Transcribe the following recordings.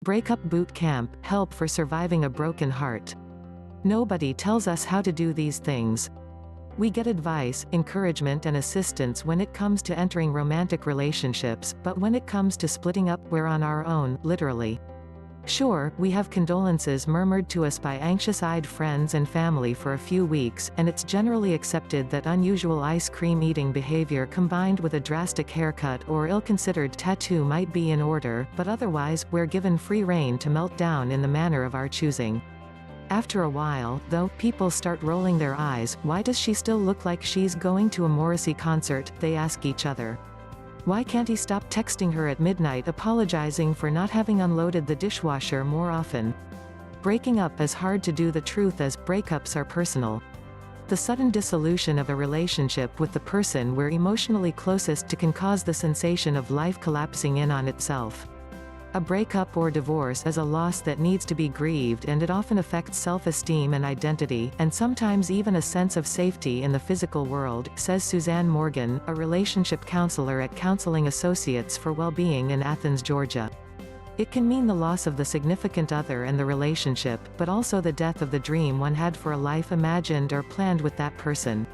Breakup Boot Camp, help for surviving a broken heart. Nobody tells us how to do these things. We get advice, encouragement and assistance when it comes to entering romantic relationships, but when it comes to splitting up, we're on our own, literally. Sure, we have condolences murmured to us by anxious-eyed friends and family for a few weeks, and it's generally accepted that unusual ice cream eating behavior combined with a drastic haircut or ill-considered tattoo might be in order, but otherwise, we're given free rein to melt down in the manner of our choosing. After a while, though, people start rolling their eyes. Why does she still look like she's going to a Morrissey concert, they ask each other. Why can't he stop texting her at midnight apologizing for not having unloaded the dishwasher more often? Breaking up is hard to do. The truth is, breakups are personal. The sudden dissolution of a relationship with the person we're emotionally closest to can cause the sensation of life collapsing in on itself. A breakup or divorce is a loss that needs to be grieved, and it often affects self-esteem and identity, and sometimes even a sense of safety in the physical world, says Suzanne Morgan, a relationship counselor at Counseling Associates for Wellbeing in Athens, Georgia. It can mean the loss of the significant other and the relationship, but also the death of the dream one had for a life imagined or planned with that person.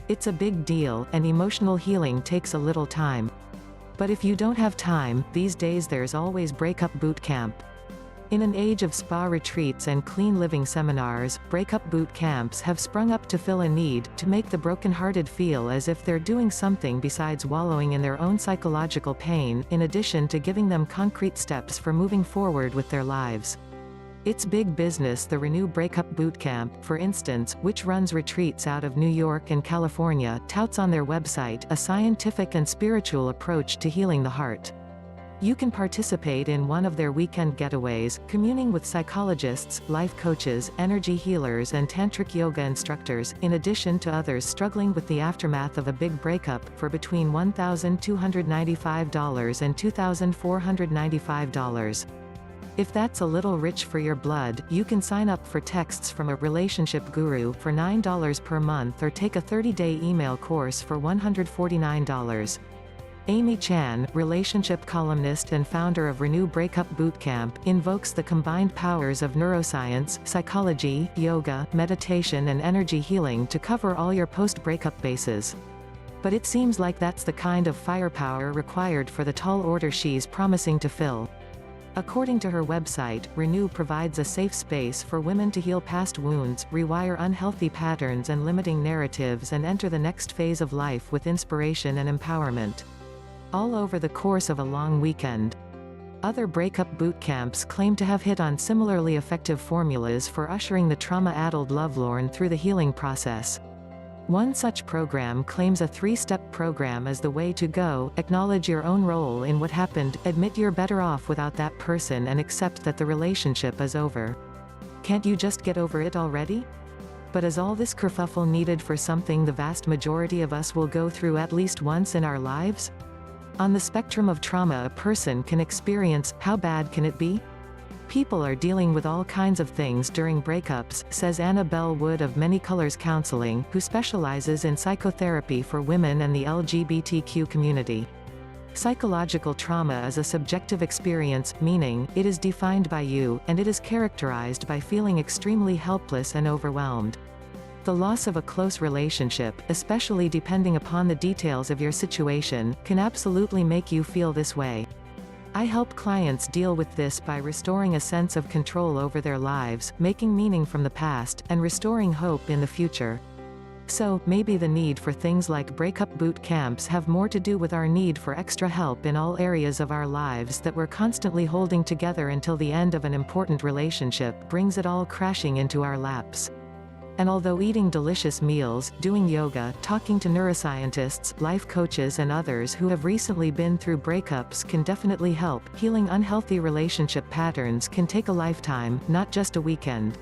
It's a big deal, and emotional healing takes a little time. But if you don't have time, these days there's always Breakup Boot Camp. In an age of spa retreats and clean living seminars, breakup boot camps have sprung up to fill a need, to make the brokenhearted feel as if they're doing something besides wallowing in their own psychological pain, in addition to giving them concrete steps for moving forward with their lives. It's big business. The Renew Breakup Boot Camp, for instance, which runs retreats out of New York and California, touts on their website a scientific and spiritual approach to healing the heart. You can participate in one of their weekend getaways, communing with psychologists, life coaches, energy healers and tantric yoga instructors, in addition to others struggling with the aftermath of a big breakup, for between $1,295 and $2,495. If that's a little rich for your blood, you can sign up for Texts from a Relationship Guru for $9 per month or take a 30-day email course for $149. Amy Chan, relationship columnist and founder of Renew Breakup Bootcamp, invokes the combined powers of neuroscience, psychology, yoga, meditation and energy healing to cover all your post-breakup bases. But it seems like that's the kind of firepower required for the tall order she's promising to fill. According to her website, Renew provides a safe space for women to heal past wounds, rewire unhealthy patterns and limiting narratives, and enter the next phase of life with inspiration and empowerment. All over the course of a long weekend. Other breakup boot camps claim to have hit on similarly effective formulas for ushering the trauma-addled lovelorn through the healing process. One such program claims a 3-step program is the way to go: acknowledge your own role in what happened, admit you're better off without that person, and accept that the relationship is over. Can't you just get over it already? But is all this kerfuffle needed for something the vast majority of us will go through at least once in our lives? On the spectrum of trauma a person can experience, how bad can it be? People are dealing with all kinds of things during breakups, says Annabelle Wood of Many Colors Counseling, who specializes in psychotherapy for women and the LGBTQ community. Psychological trauma is a subjective experience, meaning, it is defined by you, and it is characterized by feeling extremely helpless and overwhelmed. The loss of a close relationship, especially depending upon the details of your situation, can absolutely make you feel this way. I help clients deal with this by restoring a sense of control over their lives, making meaning from the past, and restoring hope in the future. So, maybe the need for things like breakup boot camps have more to do with our need for extra help in all areas of our lives that we're constantly holding together until the end of an important relationship brings it all crashing into our laps. And although eating delicious meals, doing yoga, talking to neuroscientists, life coaches and others who have recently been through breakups can definitely help, healing unhealthy relationship patterns can take a lifetime, not just a weekend.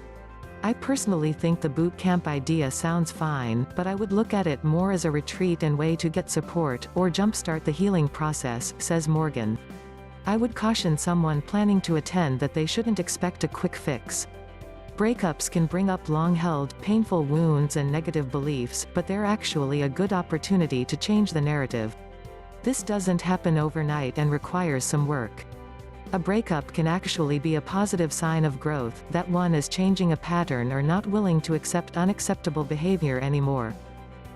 I personally think the boot camp idea sounds fine, but I would look at it more as a retreat and way to get support, or jumpstart the healing process, says Morgan. I would caution someone planning to attend that they shouldn't expect a quick fix. Breakups can bring up long-held, painful wounds and negative beliefs, but they're actually a good opportunity to change the narrative. This doesn't happen overnight and requires some work. A breakup can actually be a positive sign of growth, that one is changing a pattern or not willing to accept unacceptable behavior anymore.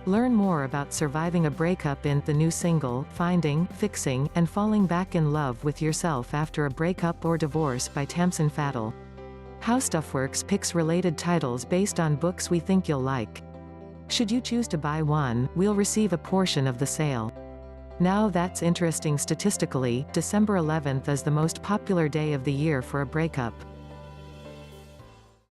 Learn more about surviving a breakup in the new single, Finding, Fixing, and Falling Back in Love with Yourself After a Breakup or Divorce by Tamsin Faddle. How Stuffworks picks related titles based on books we think you'll like. Should you choose to buy one, we'll receive a portion of the sale. Now that's interesting. Statistically, December 11th is the most popular day of the year for a breakup.